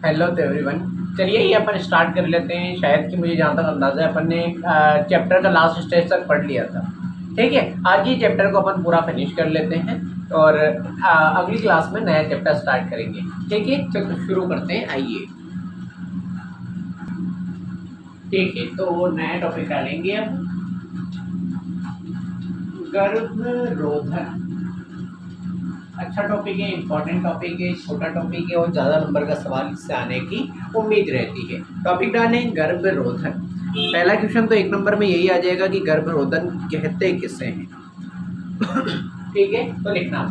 Hello तो everyone. चलिए ये अपन स्टार्ट कर लेते हैं। शायद कि मुझे जहाँ तक अंदाज़ा है अपन ने चैप्टर का लास्ट स्टेज तक पढ़ लिया था। ठीक है, आज ही चैप्टर को अपन पूरा फिनिश कर लेते हैं और अगली क्लास में नया चैप्टर स्टार्ट करेंगे। ठीक है, चलो शुरू करते हैं, आइए। ठीक है, तो नया टॉपिक डालेंगे अब, गर्भरोधन। अच्छा टॉपिक है, इम्पोर्टेंट टॉपिक है, छोटा टॉपिक है और ज़्यादा नंबर का सवाल इससे आने की उम्मीद रहती है। टॉपिक डालें गर्भरोधन। पहला क्वेश्चन तो एक नंबर में यही आ जाएगा कि गर्भरोधन कहते किसे हैं। ठीक है, तो लिखना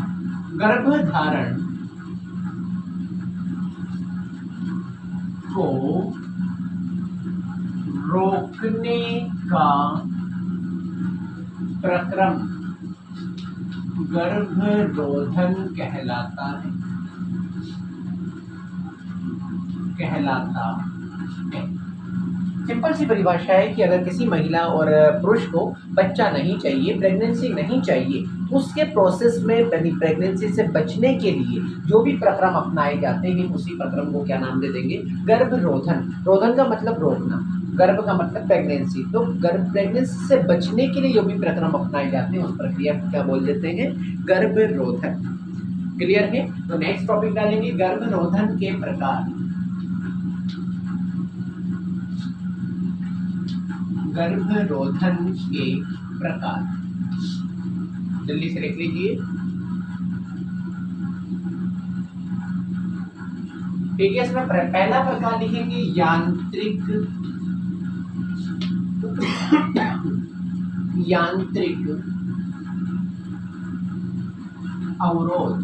गर्भधारण को रोकने का प्रक्रम गर्भरोधन कहलाता है। सिंपल सी परिभाषा है कि अगर किसी महिला और पुरुष को बच्चा नहीं चाहिए, प्रेगनेंसी नहीं चाहिए, तो उसके प्रोसेस में प्रेगनेंसी से बचने के लिए जो भी प्रक्रम अपनाए जाते हैं उसी प्रक्रम को क्या नाम दे देंगे, गर्भरोधन। रोधन का मतलब रोकना, गर्भ का मतलब प्रेगनेंसी, तो गर्भ प्रेगनेंसी से बचने के लिए जो भी प्रक्रम अपनाए जाते हैं उस प्रक्रिया को क्या बोल देते हैं, गर्भरोधन। क्लियर है? तो नेक्स्ट टॉपिक डालेंगे गर्भरोधन के प्रकार। गर्भरोधन के प्रकार जल्दी से लिख लीजिए। ठीक है, इसमें पहला प्रकार लिखेंगे यांत्रिक यांत्रिक अवरोध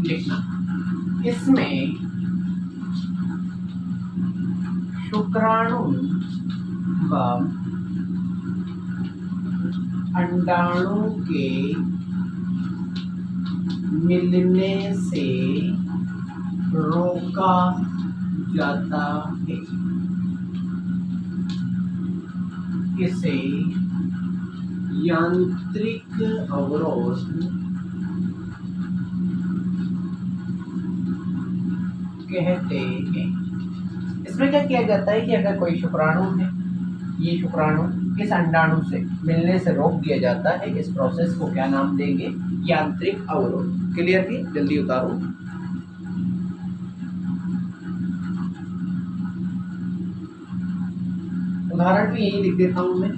लिखना। इसमें शुक्राणु व अंडाणु के मिलने से रोका जाता है। इसे यांत्रिक अवरोध कहते हैं। इसमें क्या किया जाता है कि अगर कोई शुक्राणु है, ये शुक्राणु इस अंडाणु से मिलने से रोक दिया जाता है, इस प्रोसेस को क्या नाम देंगे, यांत्रिक अवरोध। क्लियर थी? जल्दी उतारो। उदाहरण में यही लिख देता हूं मैं।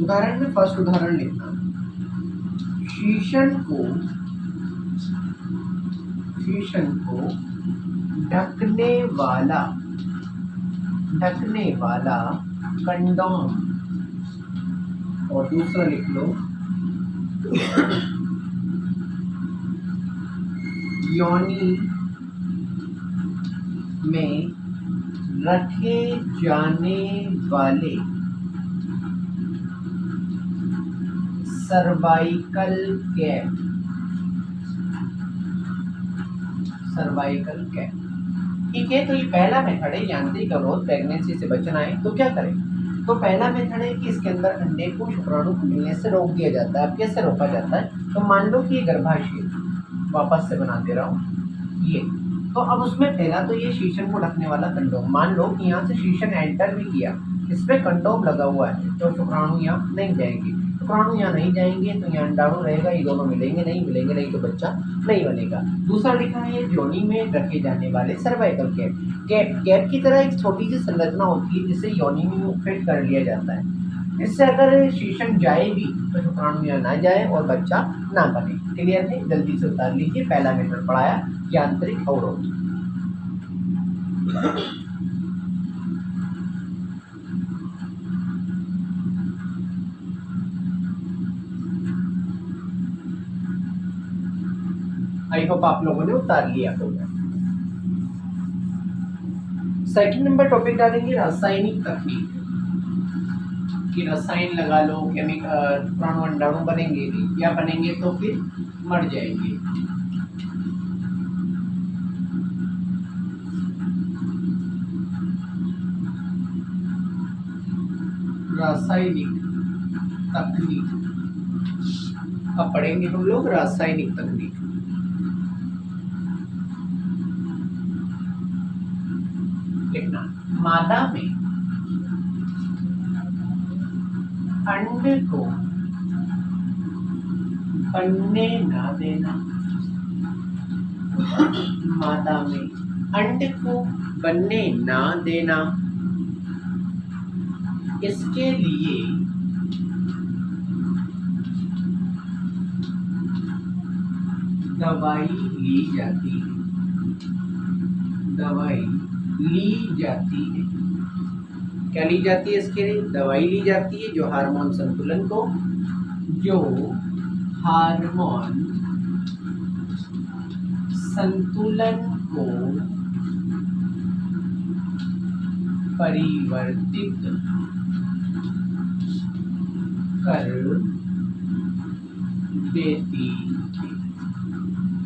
उदाहरण में फर्स्ट उदाहरण लिखना, शीशन को ढकने वाला कंडोम, और दूसरा लिख लो योनि में रखे जाने वाले सर्वाइकल कैप। ठीक है, तो ये पहला मेथड है यांत्रिक अवरोध, प्रेगनेंसी से बचना है तो क्या करें। तो पहला मेथड है कि इसके अंदर अंडे को शुक्राणु को मिलने से रोक दिया जाता है। अब कैसे रोका जाता है, तो मान लो कि ये गर्भाशय, वापस से बना दे रहा हूँ ये, तो अब उसमें पहला तो ये शीशन को ढकने वाला कंडोम, मान लो कि यहाँ से शीशन एंटर भी किया, इस पे कंडोम लगा हुआ है, तो शुक्राणु यहाँ नहीं जाएंगे। शुक्राणु यहाँ नहीं जाएंगे तो यहाँ अंडाणु रहेगा, ये दोनों मिलेंगे नहीं तो बच्चा नहीं बनेगा। दूसरा लिखा है योनि में रखे जाने वाले सर्वाइकल कैप की तरह एक छोटी सी संरचना होती है जिसे योनि में फिट कर लिया जाता है। इससे अगर शीशन जाए भी तो शुक्राणु यहाँ ना जाए और बच्चा ना बने। क्लियर है? जल्दी से उतार लीजिए। पहला मेथड पढ़ाया यांत्रिक अवरोध। आई होप आप लोगों ने उतार लिया होगा। सेकंड नंबर टॉपिक डालेंगे रासायनिक तकनीक कि रसायन लगा लो, केमिकल शुक्राणु अंडाणु बनेंगे या बनेंगे तो फिर मर जाएंगे। रासायनिक तकनीक, अब पढ़ेंगे हम लोग रासायनिक तकनीक। लिखना, मादा में अंड को बनने ना देना, मादा में अंड को बनने ना देना, इसके लिए दवाई ली जाती है, दवाई ली जाती है। क्या ली जाती है? इसके लिए दवाई ली जाती है जो हार्मोन संतुलन को, जो हार्मोन संतुलन को परिवर्तित कर देती है।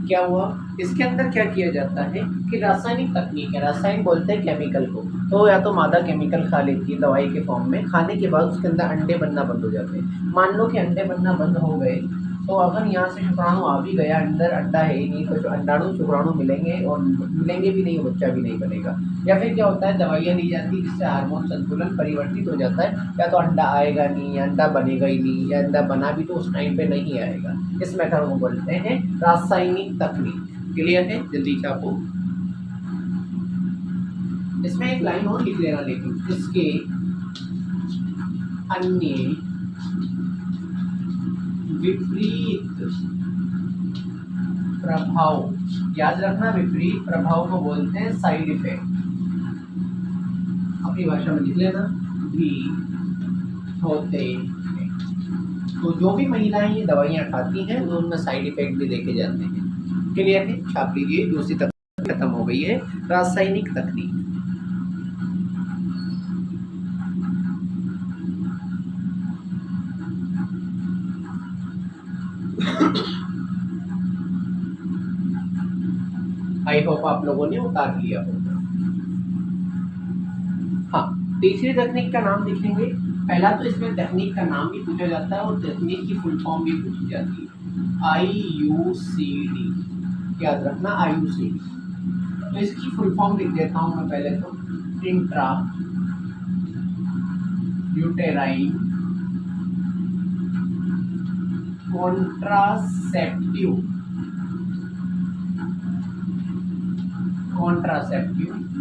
क्या हुआ? इसके अंदर क्या किया जाता है कि रासायनिक तकनीक है, रासायनिक बोलते हैं केमिकल को, तो या तो मादा केमिकल खा लेती है दवाई के फॉर्म में, खाने के बाद उसके अंदर अंडे बनना बंद हो जाते हैं। मान लो कि अंडे बनना बंद हो गए, तो अगर यहाँ से शुक्राणु आ भी गया, अंदर अंडा है ही नहीं, तो अंडाणु शुक्राणु मिलेंगे और मिलेंगे भी नहीं, बच्चा भी नहीं बनेगा। या फिर क्या होता है, दवाइयाँ ली जाती है जिससे हार्मोन संतुलन परिवर्तित हो जाता है, या तो अंडा आएगा नहीं, या अंडा बनेगा ही नहीं, या अंडा बना भी तो उस टाइम पे नहीं आएगा। इस मेथड को बोलते हैं रासायनिक तकनीक। क्लियर है? जल्दी छापो। इसमें एक लाइन और लिख लेना, लेकिन इसके अन्य विपरीत प्रभाव, याद रखना, विपरीत प्रभाव को बोलते हैं साइड इफेक्ट। अपनी भाषा में लिख लेना, भी होते हैं। तो जो भी महिलाएं ये दवाइयाँ खाती हैं उनमें साइड इफेक्ट भी देखे जाते हैं। क्लियर है? छाप लीजिए। दूसरी तकनीक खत्म हो गई है, रासायनिक तकनीक। आई होप आप लोगों ने उतार लिया होगा। हाँ, तीसरी तकनीक का नाम लिखेंगे। पहला तो इसमें तकनीक का नाम भी पूछा जाता है और तकनीक की फुल फॉर्म भी पूछी जाती है, IUCD। याद रखना, IUCD। तो इसकी फुल फॉर्म लिख देता हूँ मैं पहले तो, इंट्रा यूटेराइन कॉन्ट्रासेप्टिव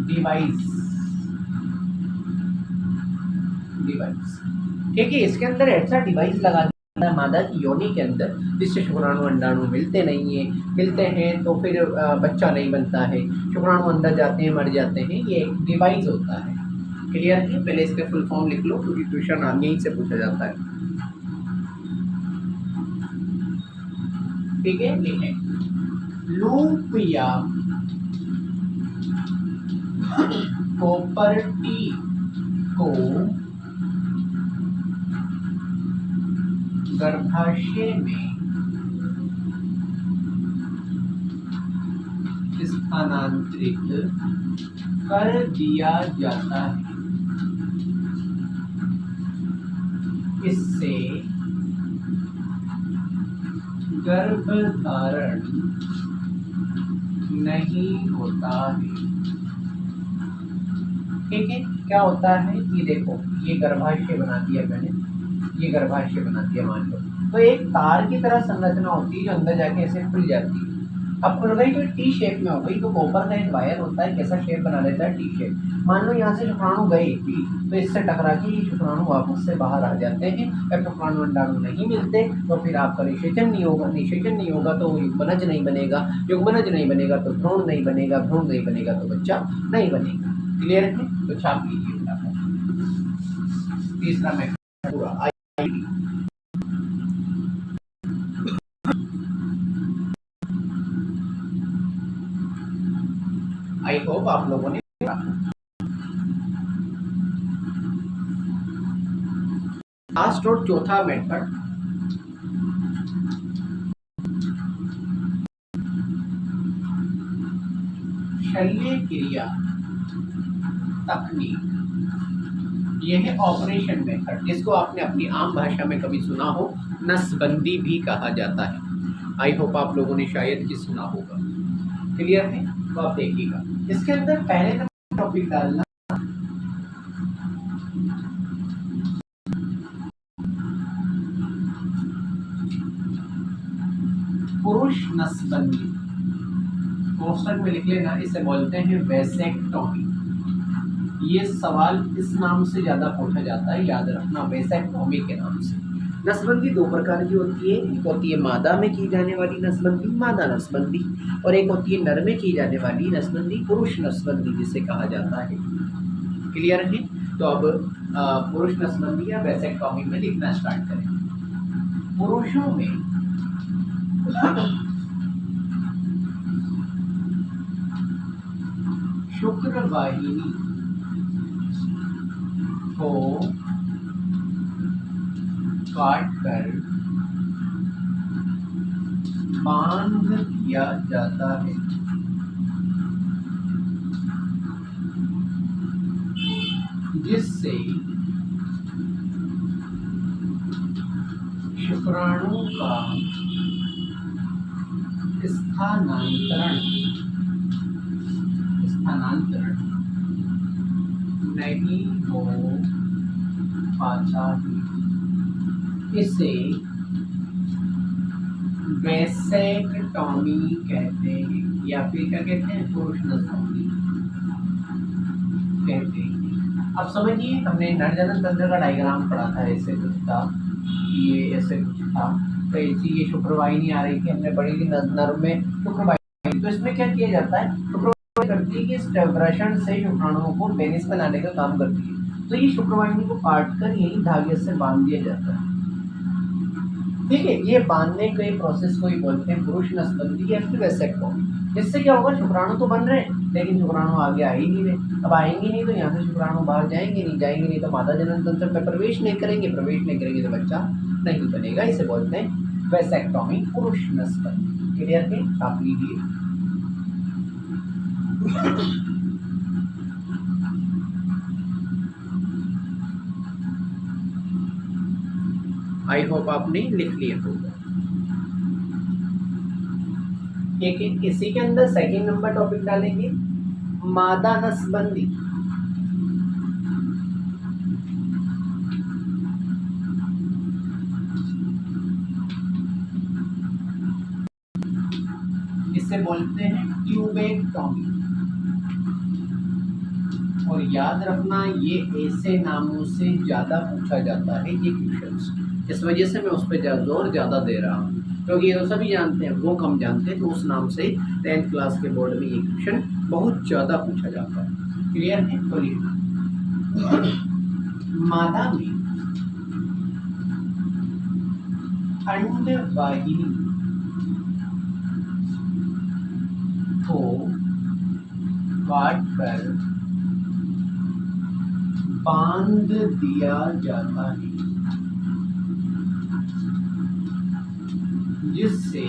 डिवाइस। ठीक है, इसके अंदर ऐसा डिवाइस लगा दिया मादा की योनि के अंदर जिससे शुक्राणु अंडाणु मिलते नहीं है, मिलते हैं तो फिर बच्चा नहीं बनता है, शुक्राणु अंदर जाते हैं मर जाते हैं। ये एक डिवाइस होता है। क्लियर है? पहले इसका फुल फॉर्म लिख लो क्योंकि क्वेश्चन आगे ही से पूछा जाता है। ठीक है, लिखें, लूप या कॉपर्टी को गर्भाशय में स्थानांतरित कर दिया जाता है। इससे गर्भधारण नहीं होता है। ठीक है, क्या होता है कि देखो, ये गर्भाशय बना दिया मैंने, ये गर्भाशय बना दिया मान लो, तो एक तार की तरह संरचना होती है जो अंदर जाके ऐसे खुल जाती है। अब खुल गई तो टी शेप में हो गई, तो कॉपर का एक वायर होता है, कैसा शेप बना लेता है, टी शेप। मान लो यहाँ से शुक्राणु गए भी तो इससे टकरा के ये शुक्राणु वापस से बाहर आ जाते हैं। जब शुक्राणु अंडाणु नहीं मिलते तो फिर आपका निषेचन नहीं होगा, निषेचन नहीं होगा तो युग्मनज नहीं बनेगा, युग्मनज नहीं बनेगा तो भ्रूण नहीं बनेगा, भ्रूण नहीं बनेगा तो बच्चा नहीं बनेगा। क्लियर है? तो छाप लीजिए फटाफट। तीसरा मेथड पूरा आई होप आप लोगों ने। लास्ट और चौथा मेथड शल्य क्रिया तकनीक। यह है ऑपरेशन मेथड, जिसको आपने अपनी आम भाषा में कभी सुना हो, नसबंदी भी कहा जाता है। आई होप आप लोगों ने शायद ही सुना होगा। क्लियर है? तो आप देखिएगा, इसके अंदर पहले टॉपिक डालना पुरुष नसबंदी, कोष्टक में लिख लेना, इसे बोलते हैं वैसेक्टोमी। ये सवाल इस नाम से ज़्यादा पूछा जाता है, याद रखना, वैसेक्टोमी के नाम से। नसबंदी दो प्रकार की होती है, एक होती है मादा में की जाने वाली नसबंदी, मादा नसबंदी, और एक होती है नर में की जाने वाली नसबंदी, पुरुष नसबंदी जिसे कहा जाता है। क्लियर है? तो अब पुरुष नसबंदी या वैसेक्टोमी में लिखना स्टार्ट करें। पुरुषों में शुक्र वाहिनी को काटकर बांध दिया जाता है, जिससे शुक्राणु का स्थानांतरण नहीं हो पाता है। इसे वैसेक्टोमी कहते हैं, या फिर क्या कहते हैं, पुरुष नसबंदी कहते हैं। अब समझिए, हमने नर जनन तंत्र का डायग्राम पढ़ा था, ऐसे कुछ था, ये ऐसे कुछ था, तो ऐसी ये शुक्रवाहिनी आ रही थी, हमने पढ़ी थी नर में शुक्रवाहिनी। तो इसमें क्या किया जाता है, शुक्रवाहिनी करती है कि इस वृषण से शुक्राणुओं को पेनिस बनाने का काम करती है। तो ये शुक्रवाहिनी को काटकर यही धागे से बांध दिया जाता है। ठीक है, ये बांधने के प्रोसेस को ही बोलते हैं पुरुष नसबंदी या फिर वैसेक्टोमी। इससे क्या होगा, शुक्राणु तो बन रहे हैं लेकिन शुक्राणु आगे आ ही नहीं रहे। अब आएंगे नहीं तो यहाँ से शुक्राणु बाहर जाएंगे नहीं तो मादा जनन तंत्र में प्रवेश नहीं करेंगे तो बच्चा नहीं बनेगा। इसे बोलते हैं वैसेक्टोमी, पुरुष नसबंदी। क्लियर है? आप लीजिए। आई होप आपने लिख लिया होगा। ठीक है, इसी के अंदर सेकंड नंबर टॉपिक डालेंगे, मादा नसबंदी। इसे बोलते हैं ट्यूबेक्टोमी। और याद रखना, ये ऐसे नामों से ज्यादा पूछा जाता है ये क्वेश्चंस, इस वजह से मैं उस पर जोर ज्यादा दे रहा हूँ, क्योंकि ये तो सभी जानते हैं, वो कम जानते हैं। तो उस नाम से 10th क्लास के बोर्ड में ये क्वेश्चन बहुत ज्यादा पूछा जाता है। क्लियर है? तो मादा में अंडवाहिनी को काटकर बांध दिया जाता है, जिससे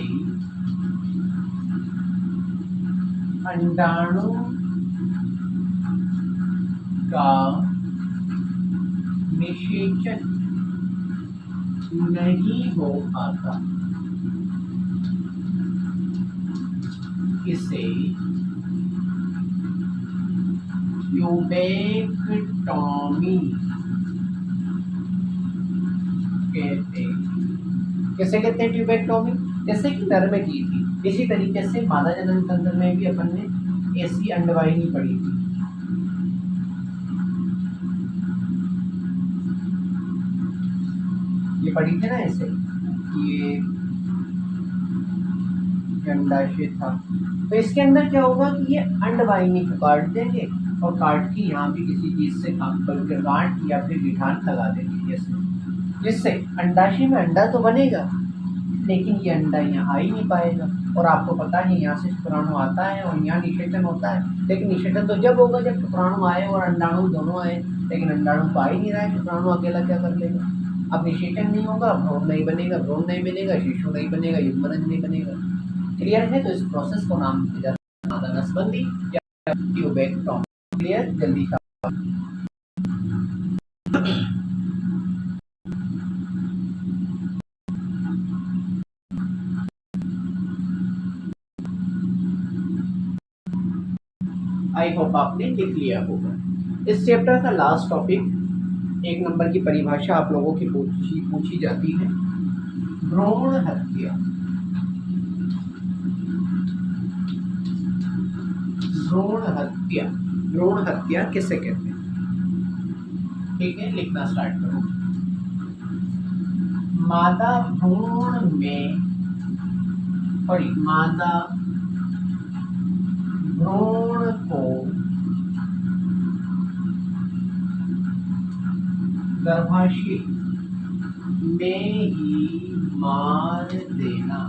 अंडाणु का निषेचन नहीं हो पाता। इसे ट्यूबेक्टोमी कहते हैं। कैसे कहते हैं ट्यूबेक्टोमी? जैसे कि नर में की थी, इसी तरीके से मादा जनन तंत्र में भी अपन ने ऐसी अंडवाहिनी पढ़ी थी। ये पढ़ी थी ना ऐसे, ये अंडाशय था। तो इसके अंदर क्या होगा कि ये अंडवाहिनी को काट देंगे और काट के यहाँ भी किसी चीज से गांठ या फिर गिठान लगा देंगे, जिससे अंडाशय में अंडा तो बनेगा लेकिन ये अंडा यहाँ आ ही नहीं पाएगा। और आपको पता है, यहाँ से शुक्राणु आता है और यहाँ निषेचन होता है, लेकिन निषेचन तो जब होगा जब शुक्राणु आए और अंडाणु दोनों आए, लेकिन अंडाणु तो आ ही नहीं रहा है, शुक्राणु अकेला क्या कर लेगा। अब निषेचन नहीं होगा, भ्रूण नहीं बनेगा, शिशु नहीं बनेगा, युग्मनज नहीं बनेगा। क्लियर है? तो इस प्रोसेस को नाम दिया जाता है मादा नसबंदी या ट्यूबेक्टोमी। क्लियर? जल्दी से आई होप आपने लिख लिया होगा। इस चैप्टर का लास्ट टॉपिक, 1 नंबर की परिभाषा आप लोगों की पूछी जाती है, भ्रूण हत्या। भ्रूण हत्या किसे कहते हैं? ठीक है, लिखना स्टार्ट करो। मादा भ्रूण में मादा भ्रूण को गर्भाशय में ही मार देना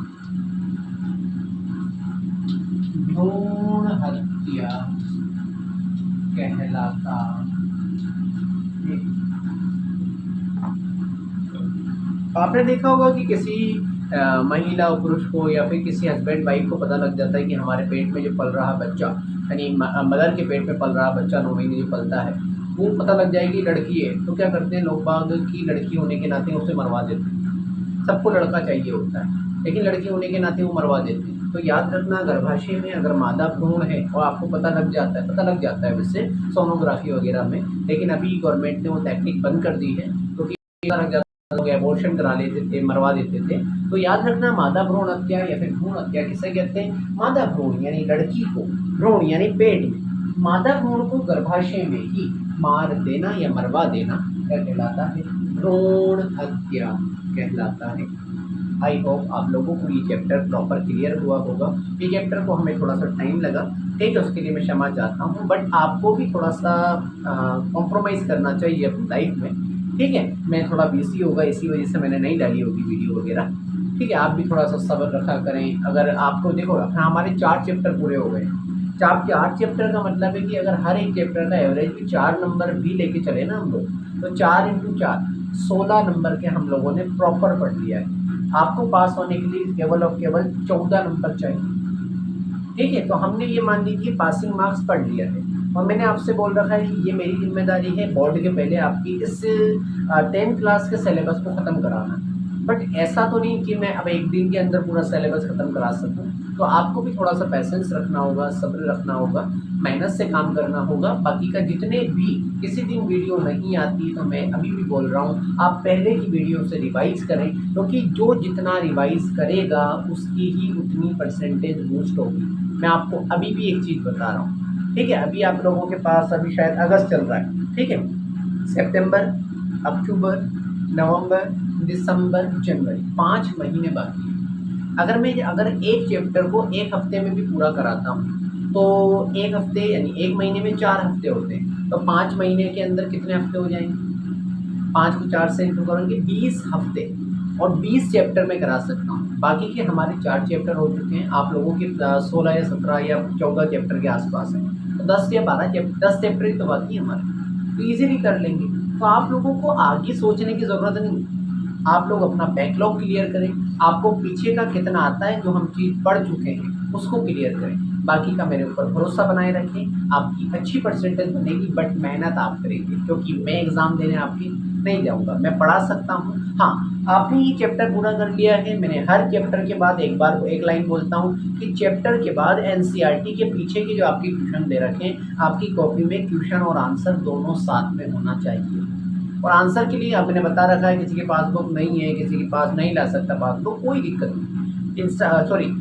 भ्रूण हत्या कहलाता है। आपने देखा होगा कि किसी महिला और पुरुष को या फिर किसी हस्बैंड वाइफ को पता लग जाता है कि हमारे पेट में जो पल रहा बच्चा, यानी मदर के पेट में पल रहा बच्चा 9 महीने जो पलता है, वो पता लग जाएगी लड़की है, तो क्या करते हैं लोग बाग की लड़की होने के नाते उसे मरवा देते हैं। सबको लड़का चाहिए होता है, लेकिन लड़की होने के नाते वो मरवा देते हैं। तो याद रखना, गर्भाशय में अगर मादा भ्रूण है और आपको पता लग जाता है वैसे सोनोग्राफी वगैरह में, लेकिन अभी गवर्नमेंट ने वो टेक्निक बंद कर दी है, क्योंकि पता लग जाता लोग एबॉर्शन करा लेते थे, मरवा देते थे। तो याद रखना, मादा भ्रूण हत्या या फिर भ्रूण हत्या किसे कहते हैं? मादा भ्रूण यानी लड़की को, भ्रूण यानी पेट में, मादा भ्रूण को गर्भाशय में ही मार देना या मरवा देना क्या कहलाता है? भ्रूण हत्या कहलाता है। आई होप आप लोगों को ये चैप्टर प्रॉपर क्लियर हुआ होगा। ये चैप्टर को हमें थोड़ा सा टाइम लगा, ठीक है, उसके लिए मैं क्षमा चाहता हूँ, बट आपको भी थोड़ा सा कॉम्प्रोमाइज़ करना चाहिए अपनी लाइफ में, ठीक है। मैं थोड़ा बिजी होगा, इसी वजह से मैंने नहीं डाली होगी वीडियो वगैरह, ठीक है। आप भी थोड़ा सा सब्र रखा करें। अगर आपको देखो हमारे 4 चैप्टर पूरे हो गए। 4 चैप्टर का मतलब है कि अगर हर एक चैप्टर का एवरेज भी 4 नंबर भी लेके चले ना हम लोग, तो 4 इंटू 4 16 नंबर के हम लोगों ने प्रॉपर पढ़ लिया है। आपको पास होने के लिए केवल और केवल 14 नंबर चाहिए, ठीक है। तो हमने ये मान लीजिए पासिंग मार्क्स पढ़ लिया है, और मैंने आपसे बोल रखा है कि ये मेरी जिम्मेदारी है बोर्ड के पहले आपकी इस 10th क्लास के सिलेबस को ख़त्म कराना। बट ऐसा तो नहीं कि मैं अब एक दिन के अंदर पूरा सिलेबस ख़त्म करा सकूं, तो आपको भी थोड़ा सा पैसेंस रखना होगा, सब्र रखना होगा, मेहनत से काम करना होगा। बाकी का जितने भी किसी दिन वीडियो नहीं आती, तो मैं अभी भी बोल रहा हूँ आप पहले की वीडियो से रिवाइज़ करें, क्योंकि जो जितना रिवाइज़ करेगा उसकी ही उतनी परसेंटेज बूस्ट होगी। मैं आपको अभी भी एक चीज़ बता रहा हूँ, ठीक है। अभी आप लोगों के पास अभी शायद अगस्त चल रहा है, ठीक है। सितंबर, अक्टूबर, नवंबर, दिसंबर, जनवरी, 5 महीने बाकी हैं। अगर एक चैप्टर को एक हफ्ते में भी पूरा कराता हूँ, तो एक हफ्ते यानी एक महीने में 4 हफ्ते होते हैं, तो 5 महीने के अंदर कितने हफ्ते हो जाएंगे? 5 को 4 से इंटू करेंगे 20 हफ्ते, और 20 चैप्टर में करा सकता हूँ। बाकी के हमारे 4 चैप्टर हो चुके हैं, आप लोगों के 16 या 17 या 14 चैप्टर के आसपास हैं, तो 10 या 12 चैप्टर, 10 चैप्टर ही तो बाकी है हमारे, तो ईजिली कर लेंगे। तो आप लोगों को आगे सोचने की ज़रूरत नहीं, आप लोग अपना बैकलॉग क्लियर करें। आपको पीछे का कितना आता है, जो हम चीज़ पढ़ चुके हैं उसको क्लियर करें। बाकी का मेरे ऊपर भरोसा बनाए रखें, आपकी अच्छी परसेंटेज बनेगी, बट मेहनत आप करेंगे, क्योंकि मैं एग्ज़ाम देने आपकी नहीं जाऊँगा। मैं पढ़ा सकता हूँ, हाँ। आपने ये चैप्टर पूरा कर लिया है, मैंने हर चैप्टर के बाद एक लाइन बोलता हूँ कि चैप्टर के बाद एनसीईआरटी के पीछे की जो आपकी क्वेश्चन दे रखे हैं, आपकी कॉपी में क्वेश्चन और आंसर दोनों साथ में होना चाहिए। और आंसर के लिए आपने बता रखा है, किसी के पास बुक नहीं है, किसी के पास नहीं ला सकता पासबुक, कोई दिक्कत नहीं।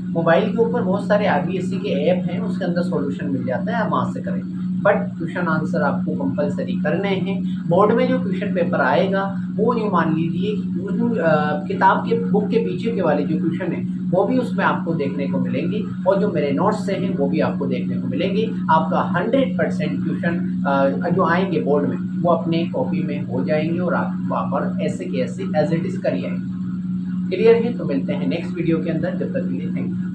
मोबाइल के ऊपर बहुत सारे आईबीएससी के ऐप हैं, उसके अंदर सॉल्यूशन मिल जाता है, आप वहाँ से करें। बट क्वेश्चन आंसर आपको कंपलसरी करने हैं। बोर्ड में जो क्वेश्चन पेपर आएगा वो यूँ मान लीजिए कि किताब के बुक के पीछे के वाले जो क्वेश्चन हैं वो भी उसमें आपको देखने को मिलेंगे, और जो मेरे नोट्स से हैं वो भी आपको देखने को मिलेंगे। आपका 100% क्वेश्चन जो आएंगे बोर्ड में वो अपने कॉपी में हो जाएंगे, और आप वहाँ पर ऐसे के ऐसे एज इट इज़ करिए। क्लियर है? तो मिलते हैं नेक्स्ट वीडियो के अंदर, जब तक के लिए थैंक यू।